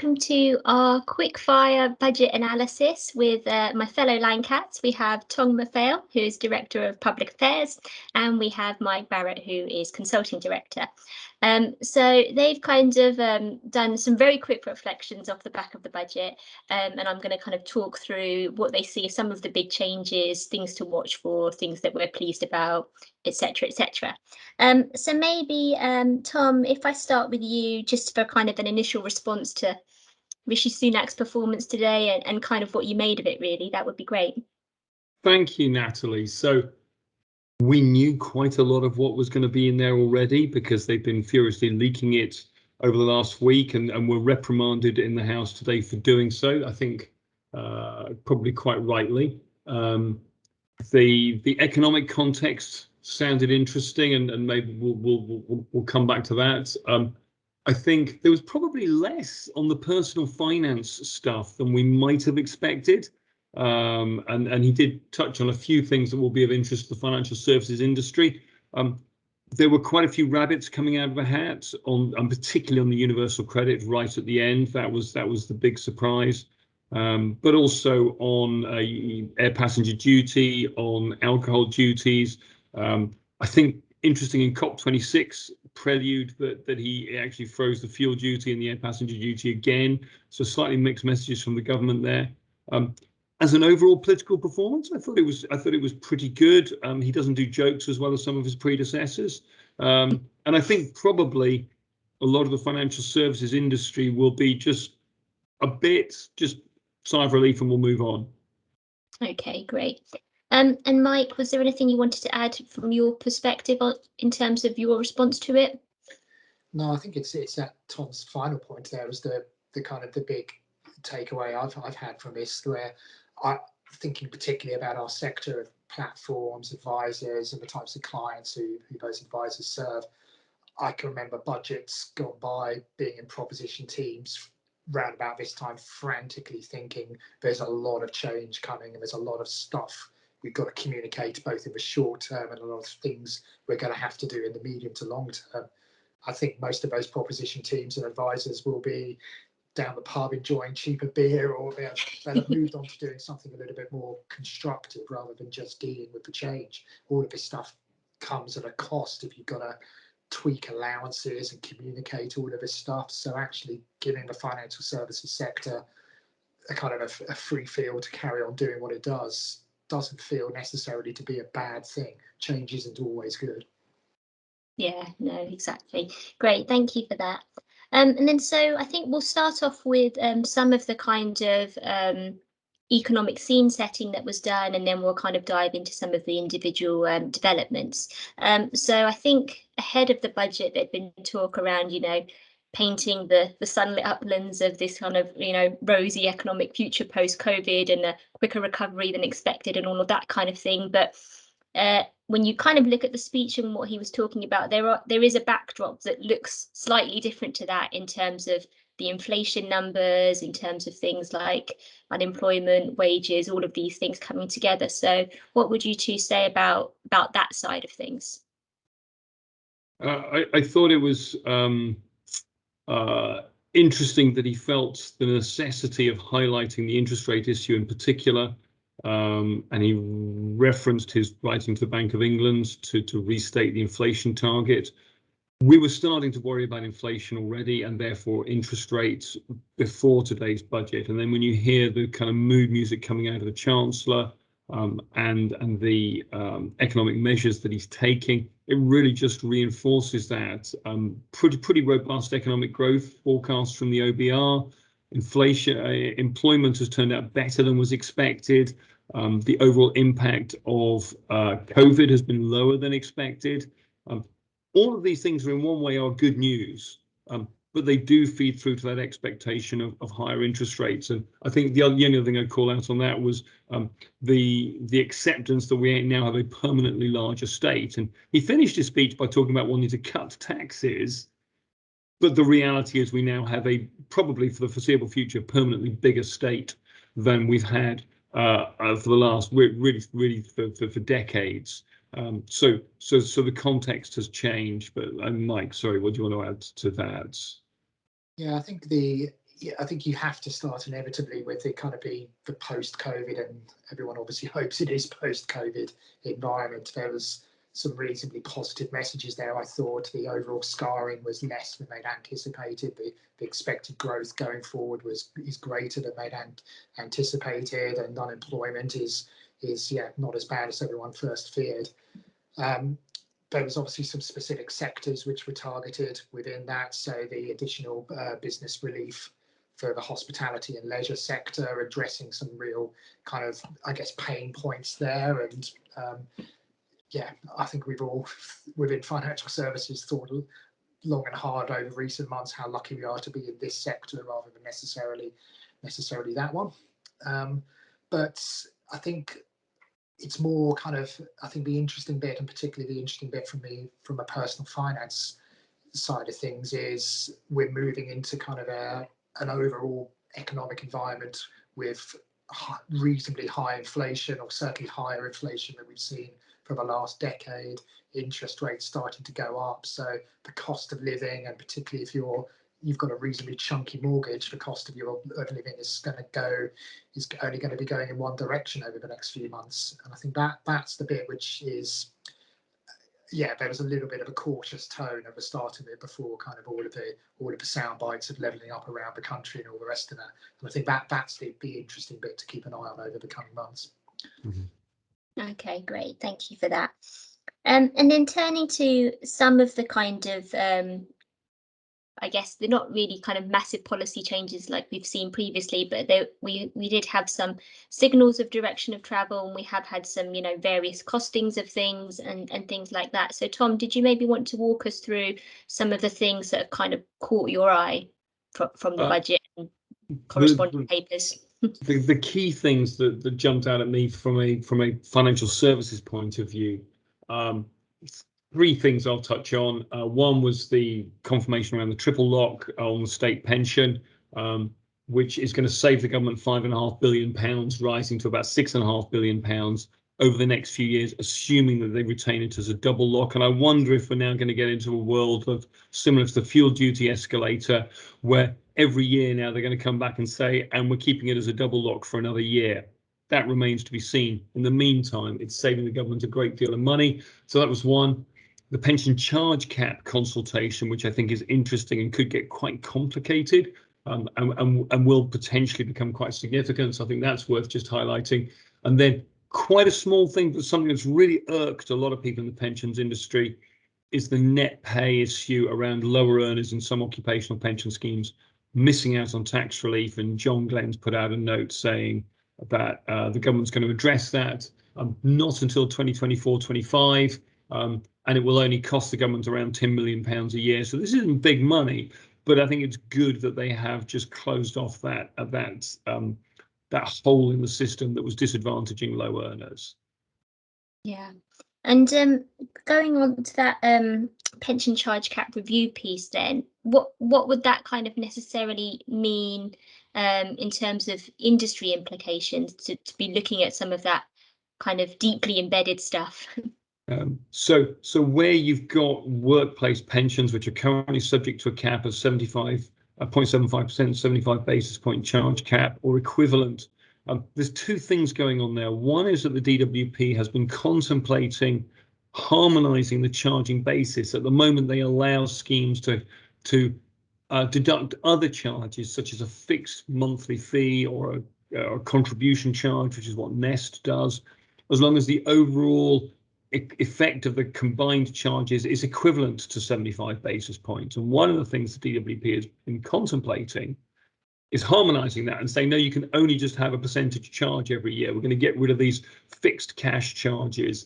welcome to our quick-fire budget analysis with my fellow line cats. We have Tom McPhail, who is Director of Public Affairs, and we have Mike Barrett, who is Consulting Director. So they've kind of done some very quick reflections off the back of the budget, and I'm going to kind of talk through what they see as some of the big changes, things to watch for, things that we're pleased about, etc., etc. So maybe, Tom, if I start with you, just for kind of an initial response to Rishi Sunak's performance today and kind of what you made of it, really, that would be great. Thank you, Natalie. So we knew quite a lot of what was going to be in there already because they've been furiously leaking it over the last week and were reprimanded in the House today for doing so. I think probably quite rightly. The economic context sounded interesting, and maybe we'll come back to that. I think there was probably less on the personal finance stuff than we might have expected. And he did touch on a few things that will be of interest to the financial services industry. There were quite a few rabbits coming out of a hat particularly on the universal credit right at the end. That was the big surprise. But also on air passenger duty, on alcohol duties. I think interesting in COP26 prelude that he actually froze the fuel duty and the air passenger duty again. So slightly mixed messages from the government there. As an overall political performance, I thought it was pretty good. He doesn't do jokes as well as some of his predecessors, and I think probably a lot of the financial services industry will be just a bit sigh of relief and we'll move on. Okay, great. And Mike, was there anything you wanted to add from your perspective in terms of your response to it? No, I think it's that Tom's final point there was the kind of the big takeaway I've had from this, where I'm thinking particularly about our sector of platforms, advisors, and the types of clients who those advisors serve. I can remember budgets gone by being in proposition teams round about this time, frantically thinking there's a lot of change coming and there's a lot of stuff we've got to communicate both in the short term and a lot of things we're going to have to do in the medium to long term. I think most of those proposition teams and advisors will be down the pub enjoying cheaper beer, or they'll have moved on to doing something a little bit more constructive rather than just dealing with the change. All of this stuff comes at a cost if you've got to tweak allowances and communicate all of this stuff. So actually giving the financial services sector a kind of a free field to carry on doing what it doesn't feel necessarily to be a bad thing. Change isn't always good. Yeah, no, exactly. Great, thank you for that. And then so I think we'll start off with some of the kind of economic scene setting that was done, and then we'll kind of dive into some of the individual developments. So I think ahead of the budget, there'd been talk around, painting the sunlit uplands of this kind of, rosy economic future post-COVID and a quicker recovery than expected and all of that kind of thing. But when you kind of look at the speech and what he was talking about, there is a backdrop that looks slightly different to that in terms of the inflation numbers, in terms of things like unemployment, wages, all of these things coming together. So what would you two say about that side of things? I thought it was interesting that he felt the necessity of highlighting the interest rate issue in particular. And he referenced his writing to the Bank of England to restate the inflation target. We were starting to worry about inflation already, and therefore interest rates before today's budget. And then when you hear the kind of mood music coming out of the Chancellor and the economic measures that he's taking, it really just reinforces that. Pretty robust economic growth forecast from the OBR. Inflation, employment has turned out better than was expected. The overall impact of COVID has been lower than expected. All of these things, in one way, are good news, but they do feed through to that expectation of higher interest rates. And I think the only other thing I'd call out on that was the acceptance that we now have a permanently larger state. And he finished his speech by talking about wanting to cut taxes. But the reality is we now have probably for the foreseeable future, permanently bigger state than we've had for the last, really for decades. So the context has changed. But Mike, sorry, what do you want to add to that? Yeah, I think the yeah, I think you have to start inevitably with the kind of the post-COVID, and everyone obviously hopes it is post-COVID environment. There was some reasonably positive messages there. I thought the overall scarring was less than they'd anticipated. The expected growth going forward is greater than they'd anticipated, and unemployment is not as bad as everyone first feared. There was obviously some specific sectors which were targeted within that. So the additional business relief for the hospitality and leisure sector, addressing some real kind of, I guess, pain points there. And I think we've all within financial services thought long and hard over recent months how lucky we are to be in this sector rather than necessarily that one. But I think it's more kind of, I think the interesting bit, and particularly the interesting bit for me from a personal finance side of things, is we're moving into kind of an overall economic environment with reasonably high inflation, or certainly higher inflation than we've seen for the last decade, interest rates starting to go up. So the cost of living, and particularly if you've got a reasonably chunky mortgage, the cost of your living is only going to be going in one direction over the next few months. And I think that's the bit which is, there was a little bit of a cautious tone at the start of it before kind of all of the sound bites of levelling up around the country and all the rest of that. And I think that's the interesting bit to keep an eye on over the coming months. Mm-hmm. Okay, great. Thank you for that. And then turning to some of the kind of I guess they're not really kind of massive policy changes like we've seen previously, but we did have some signals of direction of travel, and we have had some, various costings of things and things like that. So Tom, did you maybe want to walk us through some of the things that have kind of caught your eye from the budget and corresponding papers? The key things that jumped out at me from a financial services point of view, three things I'll touch on. One was the confirmation around the triple lock on the state pension, which is going to save the government £5.5 billion, rising to about £6.5 billion over the next few years, assuming that they retain it as a double lock. And I wonder if we're now going to get into a world of similar to the fuel duty escalator, where every year now they're going to come back and say, and we're keeping it as a double lock for another year. That remains to be seen. In the meantime, it's saving the government a great deal of money. So that was one. The pension charge cap consultation, which I think is interesting and could get quite complicated, and will potentially become quite significant. So I think that's worth just highlighting. And then quite a small thing, but something that's really irked a lot of people in the pensions industry, is the net pay issue around lower earners in some occupational pension schemes missing out on tax relief. And John Glenn's put out a note saying that the government's going to address that, not until 2024-25. And it will only cost the government around £10 million a year. So this isn't big money, but I think it's good that they have just closed off that hole in the system that was disadvantaging low earners. Yeah. And going on to that pension charge cap review piece, then what would that kind of necessarily mean in terms of industry implications to be looking at some of that kind of deeply embedded stuff? So where you've got workplace pensions, which are currently subject to a cap of 0.75%, 75 basis point charge cap or equivalent, there's two things going on there. One is that the DWP has been contemplating harmonising the charging basis. At the moment, they allow schemes to deduct other charges, such as a fixed monthly fee or a contribution charge, which is what Nest does, as long as the overall effect of the combined charges is equivalent to 75 basis points. And one of the things the DWP has been contemplating is harmonizing that and saying, no, you can only just have a percentage charge every year. We're going to get rid of these fixed cash charges,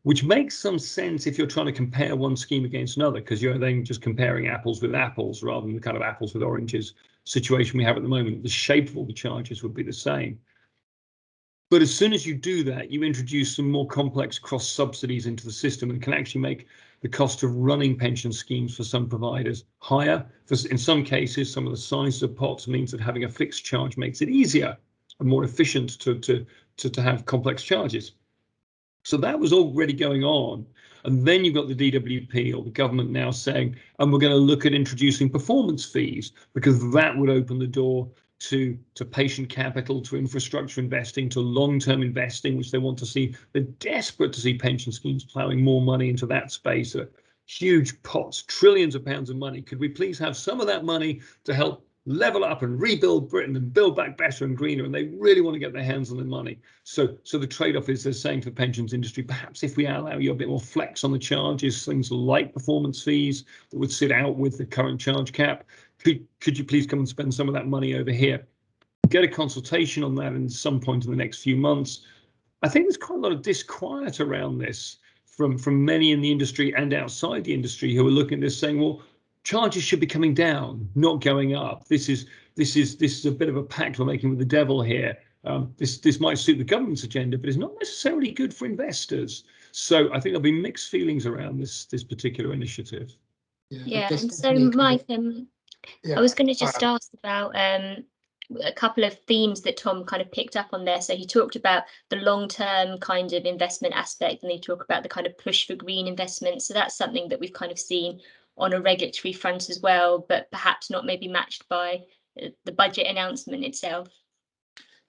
which makes some sense if you're trying to compare one scheme against another, because you're then just comparing apples with apples rather than the kind of apples with oranges situation we have at the moment. The shape of all the charges would be the same. But as soon as you do that, you introduce some more complex cross subsidies into the system and can actually make the cost of running pension schemes for some providers higher. In some cases, some of the sizes of pots means that having a fixed charge makes it easier and more efficient to have complex charges. So that was already going on. And then you've got the DWP, or the government, now saying, and we're going to look at introducing performance fees, because that would open the door to patient capital, to infrastructure investing, to long-term investing, which they want to see. They're desperate to see pension schemes plowing more money into that space. Huge pots, trillions of pounds of money. Could we please have some of that money to help level up and rebuild Britain and build back better and greener? And they really want to get their hands on the money. So the trade-off is they're saying to the pensions industry, perhaps if we allow you a bit more flex on the charges, things like performance fees that would sit out with the current charge cap, could you please come and spend some of that money over here? Get a consultation on that in some point in the next few months. I think there's quite a lot of disquiet around this from many in the industry and outside the industry who are looking at this saying, well, charges should be coming down, not going up. This is a bit of a pact we're making with the devil here. This might suit the government's agenda, but it's not necessarily good for investors. So I think there'll be mixed feelings around this particular initiative. Yeah, and so Mike, I was going to just ask about a couple of themes that Tom kind of picked up on there. So he talked about the long-term kind of investment aspect, and he talked about the kind of push for green investment. So that's something that we've kind of seen on a regulatory front as well, but perhaps not maybe matched by the budget announcement itself.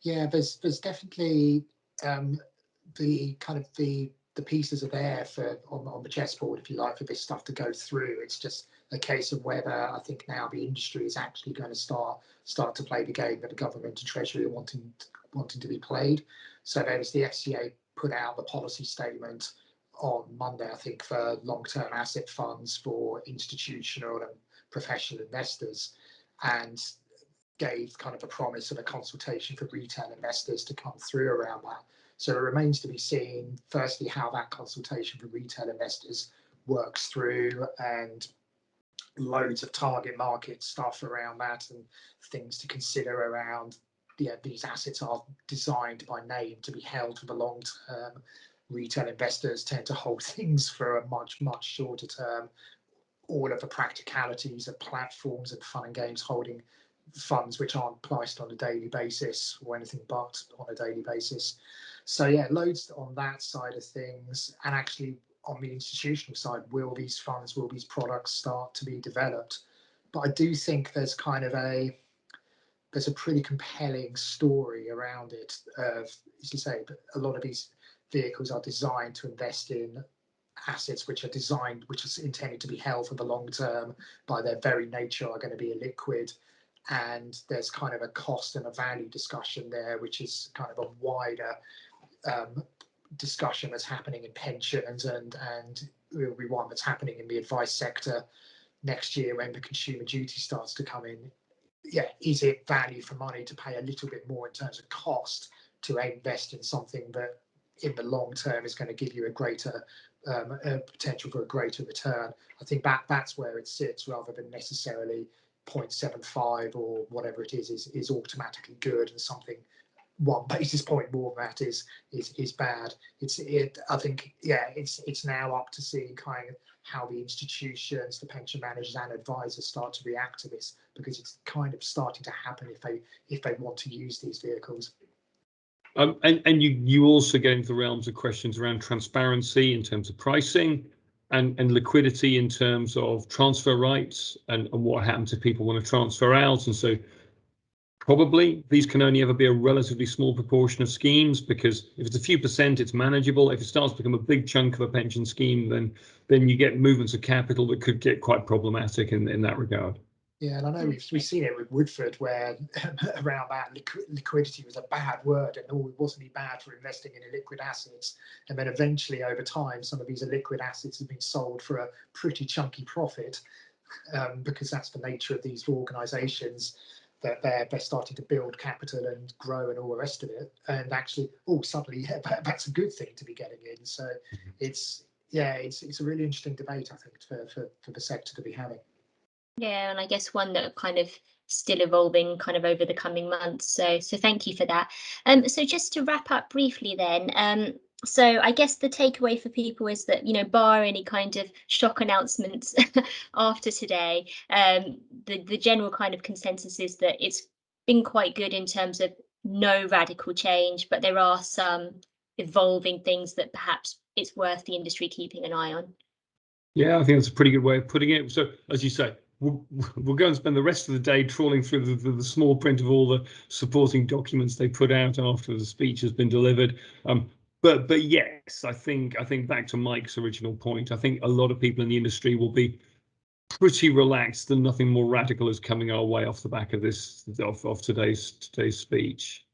Yeah, there's definitely the kind of the pieces are there for on the chessboard, if you like, for this stuff to go through. It's just a case of whether I think now the industry is actually going to start to play the game that the government and Treasury are wanting to be played. So there was the FCA put out the policy statement on Monday, I think, for long-term asset funds for institutional and professional investors, and gave kind of a promise of a consultation for retail investors to come through around that. So it remains to be seen, firstly, how that consultation for retail investors works through, and loads of target market stuff around that and things to consider around, these assets are designed by name to be held for the long term. Retail investors tend to hold things for a much shorter term. All of the practicalities of platforms and fun and games holding funds which aren't priced on a daily basis or anything but on a daily basis. So yeah, loads on that side of things. And actually on the institutional side, will these products start to be developed? But I do think there's a pretty compelling story around it of, as you say, a lot of these vehicles are designed to invest in assets which are intended to be held for the long term, by their very nature are going to be illiquid. And there's kind of a cost and a value discussion there, which is kind of a wider discussion that's happening in pensions, and will be one that's happening in the advice sector next year when the consumer duty starts to come in. Yeah, is it value for money to pay a little bit more in terms of cost to invest in something that in the long term is going to give you a greater potential for a greater return? I think that's where it sits, rather than necessarily 0.75 or whatever it is automatically good, and something 1 basis point more than that is bad. I think it's now up to see kind of how the institutions, the pension managers and advisors start to react to this, because it's kind of starting to happen if they want to use these vehicles. And you also get into the realms of questions around transparency in terms of pricing, and liquidity in terms of transfer rights, and what happens if people want to transfer out. And so probably these can only ever be a relatively small proportion of schemes, because if it's a few percent, it's manageable. If it starts to become a big chunk of a pension scheme, then you get movements of capital that could get quite problematic in that regard. Yeah, and I know we've seen it with Woodford, where around that liquidity was a bad word, and it wasn't really bad for investing in illiquid assets. And then eventually, over time, some of these illiquid assets have been sold for a pretty chunky profit, because that's the nature of these organisations, that they're starting to build capital and grow and all the rest of it. And actually, suddenly, that's a good thing to be getting in. So it's a really interesting debate, I think, for the sector to be having. Yeah, and I guess one that kind of still evolving kind of over the coming months. So thank you for that. So just to wrap up briefly then, so I guess the takeaway for people is that, bar any kind of shock announcements after today, the general kind of consensus is that it's been quite good in terms of no radical change, but there are some evolving things that perhaps it's worth the industry keeping an eye on. Yeah, I think that's a pretty good way of putting it. So, as you say, we'll go and spend the rest of the day trawling through the small print of all the supporting documents they put out after the speech has been delivered. But yes, I think back to Mike's original point, I think a lot of people in the industry will be pretty relaxed and nothing more radical is coming our way off the back of this of today's speech.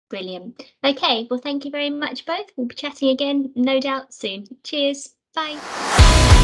Brilliant. Okay, well, thank you very much both. We'll be chatting again, no doubt, soon. Cheers. Bye.